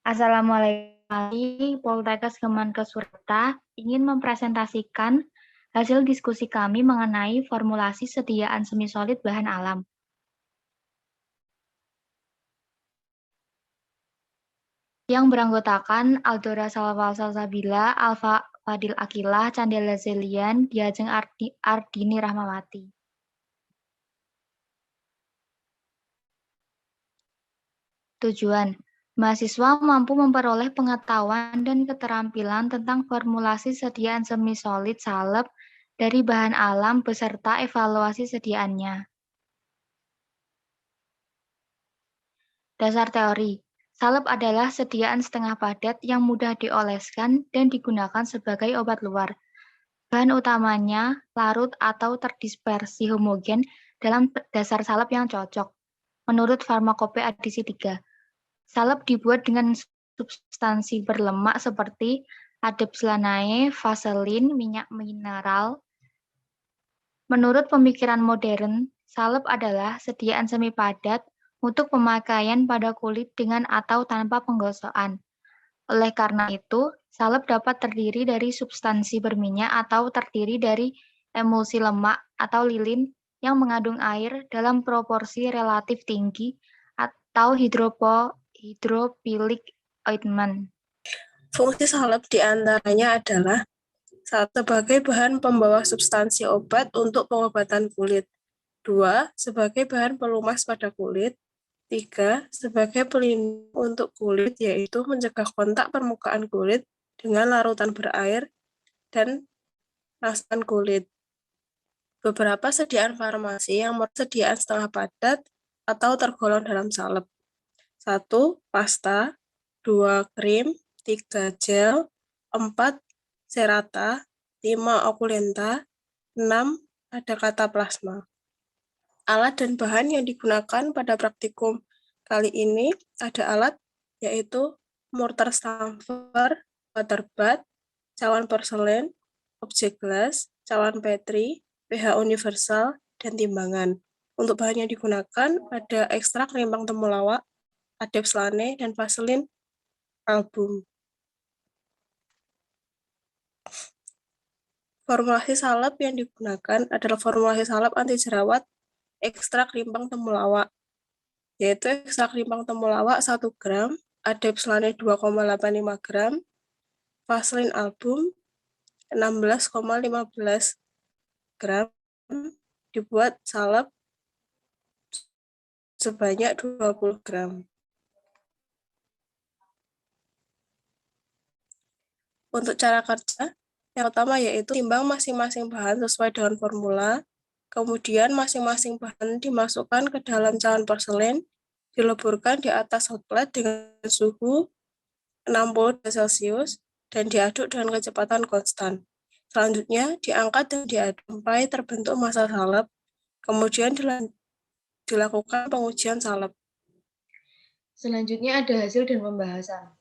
Assalamualaikum, Poltekkes Kemenkes Surabaya ingin mempresentasikan hasil diskusi kami mengenai formulasi sediaan semi-solid bahan alam. Yang beranggotakan Aldora Salsabila, Alfa Fadil Akilah, Candela Zelian, Diajeng Ardini Rahmawati. Tujuan, mahasiswa mampu memperoleh pengetahuan dan keterampilan tentang formulasi sediaan semi-solid salep dari bahan alam beserta evaluasi sediaannya. Dasar teori, salep adalah sediaan setengah padat yang mudah dioleskan dan digunakan sebagai obat luar. Bahan utamanya larut atau terdispersi homogen dalam dasar salep yang cocok. Menurut Farmakope edisi 3. Salep dibuat dengan substansi berlemak seperti adepslanae, vaselin, minyak mineral. Menurut pemikiran modern, salep adalah sediaan semi padat untuk pemakaian pada kulit dengan atau tanpa penggosokan. Oleh karena itu, salep dapat terdiri dari substansi berminyak atau terdiri dari emulsi lemak atau lilin yang mengandung air dalam proporsi relatif tinggi atau hidrophilic ointment. Fungsi salep diantaranya adalah sebagai bahan pembawa substansi obat untuk pengobatan kulit. 2. Sebagai bahan pelumas pada kulit. 3. Sebagai pelindung untuk kulit, yaitu mencegah kontak permukaan kulit dengan larutan berair dan rasakan kulit. Beberapa sediaan farmasi yang sediaan setengah padat atau tergolong dalam salep. 1. Pasta. 2. Krim. 3. Gel. 4. Serata. 5. Okulenta. 6. Ada kata plasma. Alat dan bahan yang digunakan pada praktikum kali ini ada alat yaitu mortar stamper, water bath, cawan porselen, objek gelas, cawan Petri, pH universal, dan timbangan. Untuk bahan yang digunakan ada ekstrak rimbang temulawak, adepslane, dan vaselin album. Formulasi salep yang digunakan adalah formulasi salep anti jerawat ekstrak rimbang temulawak, yaitu ekstrak rimbang temulawak 1 gram, adepslane 2,85 gram, vaselin album 16,15 gram, dibuat salep sebanyak 20 gram. Untuk cara kerja, yang pertama yaitu timbang masing-masing bahan sesuai dengan formula, kemudian masing-masing bahan dimasukkan ke dalam cawan porselen, dileburkan di atas hot plate dengan suhu 60 derajat Celcius, dan diaduk dengan kecepatan konstan. Selanjutnya, diangkat dan diaduk sampai terbentuk massa salep, kemudian dilakukan pengujian salep. Selanjutnya ada hasil dan pembahasan.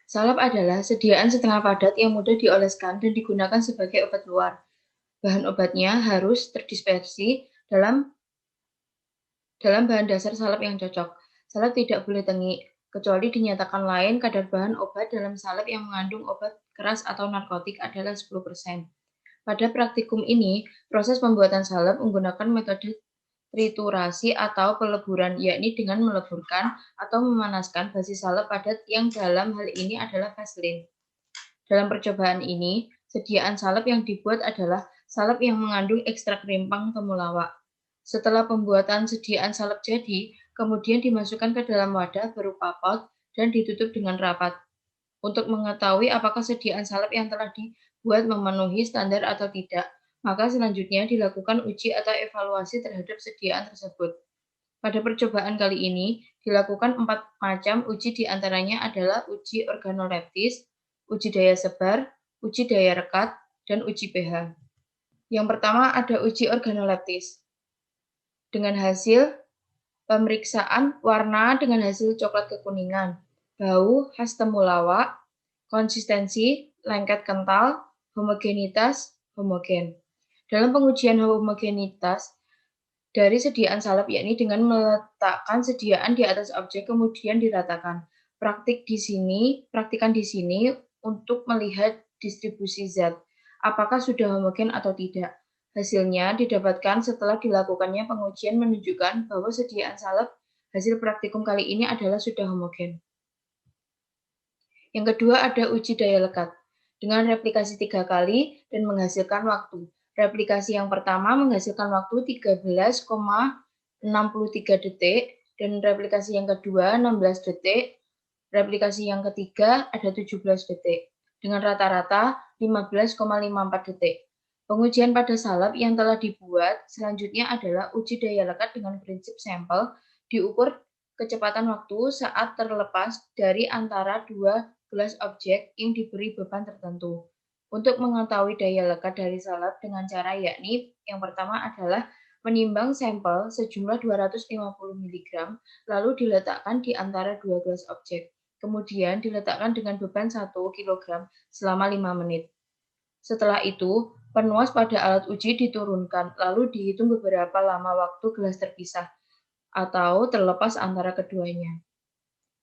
Salep adalah sediaan setengah padat yang mudah dioleskan dan digunakan sebagai obat luar. Bahan obatnya harus terdispersi dalam bahan dasar salep yang cocok. Salep tidak boleh tengik, kecuali dinyatakan lain kadar bahan obat dalam salep yang mengandung obat keras atau narkotik adalah 10%. Pada praktikum ini, proses pembuatan salep menggunakan metode triturasi atau peleburan, yakni dengan meleburkan atau memanaskan basis salep padat yang dalam hal ini adalah vaselin. Dalam percobaan ini, sediaan salep yang dibuat adalah salep yang mengandung ekstrak rimpang temulawak. Setelah pembuatan sediaan salep jadi, kemudian dimasukkan ke dalam wadah berupa pot dan ditutup dengan rapat. Untuk mengetahui apakah sediaan salep yang telah dibuat memenuhi standar atau tidak, maka selanjutnya dilakukan uji atau evaluasi terhadap sediaan tersebut. Pada percobaan kali ini, dilakukan 4 macam uji, diantaranya adalah uji organoleptis, uji daya sebar, uji daya rekat, dan uji pH. Yang pertama ada uji organoleptis. Dengan hasil pemeriksaan warna dengan hasil coklat kekuningan, bau khas temulawak, konsistensi lengket kental, homogenitas homogen. Dalam pengujian homogenitas dari sediaan salep, yakni dengan meletakkan sediaan di atas objek kemudian diratakan. Praktikan di sini untuk melihat distribusi zat, apakah sudah homogen atau tidak. Hasilnya didapatkan setelah dilakukannya pengujian menunjukkan bahwa sediaan salep hasil praktikum kali ini adalah sudah homogen. Yang kedua ada uji daya lekat dengan replikasi 3 kali dan menghasilkan waktu. Replikasi yang pertama menghasilkan waktu 13,63 detik dan replikasi yang kedua 16 detik. Replikasi yang ketiga ada 17 detik, dengan rata-rata 15,54 detik. Pengujian pada salep yang telah dibuat selanjutnya adalah uji daya lekat dengan prinsip sampel, diukur kecepatan waktu saat terlepas dari antara dua gelas objek yang diberi beban tertentu. Untuk mengetahui daya lekat dari salep dengan cara yakni yang pertama adalah menimbang sampel sejumlah 250 mg lalu diletakkan di antara dua gelas objek. Kemudian diletakkan dengan beban 1 kg selama 5 menit. Setelah itu, penuas pada alat uji diturunkan, lalu dihitung beberapa lama waktu gelas terpisah atau terlepas antara keduanya.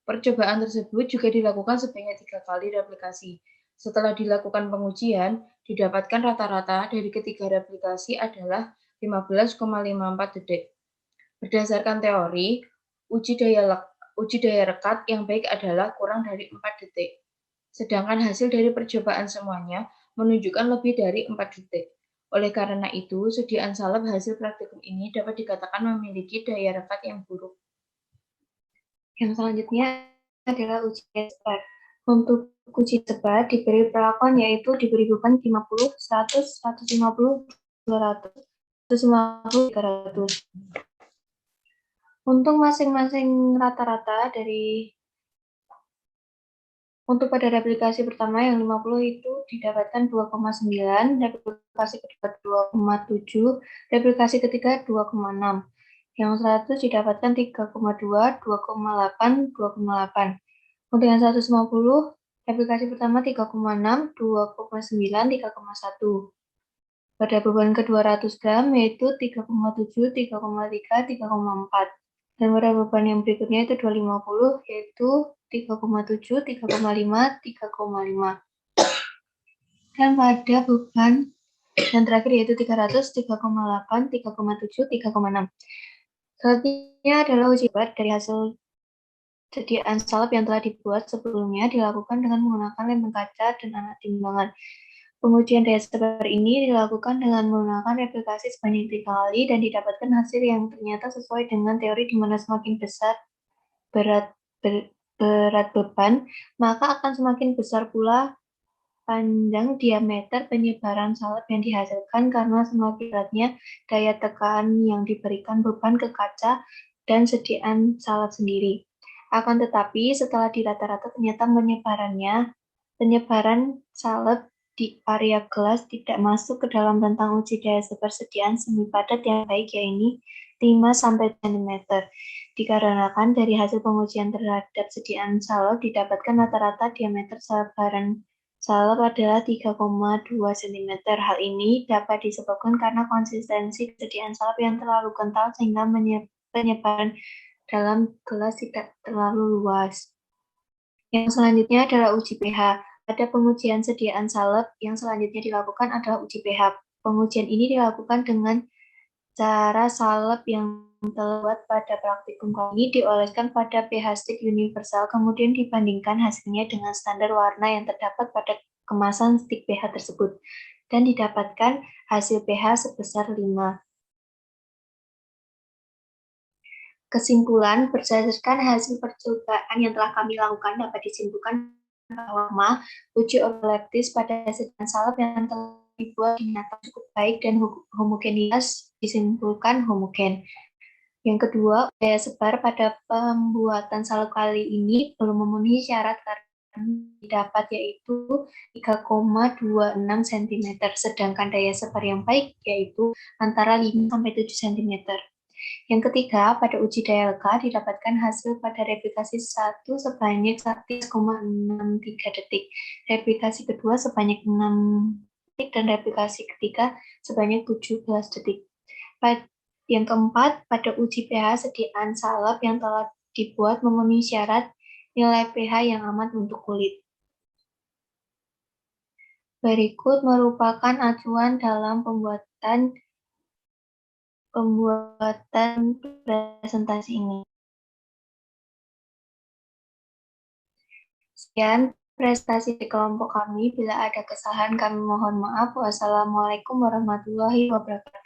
Percobaan tersebut juga dilakukan sebanyak 3 kali replikasi. Setelah dilakukan pengujian, didapatkan rata-rata dari ketiga replikasi adalah 15,54 detik. Berdasarkan teori, uji daya rekat yang baik adalah kurang dari 4 detik. Sedangkan hasil dari percobaan semuanya menunjukkan lebih dari 4 detik. Oleh karena itu, sediaan salep hasil praktikum ini dapat dikatakan memiliki daya rekat yang buruk. Yang selanjutnya adalah uji sebar. Untuk uji sebar diberi perlakuan yaitu diberi beban 50, 100, 150, 200, 150, 300. Untuk masing-masing rata-rata untuk pada replikasi pertama yang 50 itu didapatkan 2,9, replikasi kedua 2,7, replikasi ketiga 2,6. Yang 100 didapatkan 3,2, 2,8, 2,8. Untuk yang 150, replikasi pertama 3,6, 2,9, 3,1. Pada beban ke 200 gram yaitu 3,7, 3,3, 3,4. Dan pada beban yang berikutnya itu 250 yaitu 3,7, 3,5, 3,5. Dan pada beban yang terakhir yaitu 300, 3,8, 3,7, 3,6. Selanjutnya adalah uji berat dari hasil sediaan salep yang telah dibuat sebelumnya dilakukan dengan menggunakan lem kaca dan alat timbangan. Pengujian daya sebar ini dilakukan dengan menggunakan replikasi sebanyak 3 kali dan didapatkan hasil yang ternyata sesuai dengan teori di mana semakin besar berat beban, maka akan semakin besar pula panjang diameter penyebaran salep yang dihasilkan karena semakin beratnya daya tekan yang diberikan beban ke kaca dan sediaan salep sendiri. Akan tetapi setelah dirata-rata ternyata penyebaran salep di area gelas tidak masuk ke dalam rentang uji daya sebar sediaan semi padat yang baik yaitu 5 cm. Dikarenakan dari hasil pengujian terhadap sediaan salep didapatkan rata-rata diameter sebaran salep adalah 3,2 cm. Hal ini dapat disebabkan karena konsistensi sediaan salep yang terlalu kental sehingga penyebaran dalam gelas tidak terlalu luas. Yang selanjutnya adalah uji pH. Pada pengujian sediaan salep yang selanjutnya dilakukan adalah uji pH. Pengujian ini dilakukan dengan cara salep yang terbuat pada praktikum kali ini dioleskan pada pH stick universal, kemudian dibandingkan hasilnya dengan standar warna yang terdapat pada kemasan stick pH tersebut, dan didapatkan hasil pH sebesar 5. Kesimpulan, berdasarkan hasil percobaan yang telah kami lakukan dapat disimpulkan bahwa uji organoleptis pada sediaan salep yang telah dibuat dinyatakan cukup baik dan homogenitas disimpulkan homogen. Yang kedua, daya sebar pada pembuatan salep kali ini belum memenuhi syarat karena didapat yaitu 3,26 cm, sedangkan daya sebar yang baik yaitu antara 5-7 cm. Yang ketiga, pada uji daya lekat didapatkan hasil pada replikasi 1 sebanyak 1,63 detik, replikasi kedua sebanyak 6 detik, dan replikasi ketiga sebanyak 17 detik. Yang keempat, pada uji pH sediaan salep yang telah dibuat memenuhi syarat nilai pH yang aman untuk kulit. Berikut merupakan acuan dalam pembuatan presentasi ini. Sekian prestasi di kelompok kami. Bila ada kesalahan kami mohon maaf. Wassalamualaikum warahmatullahi wabarakatuh.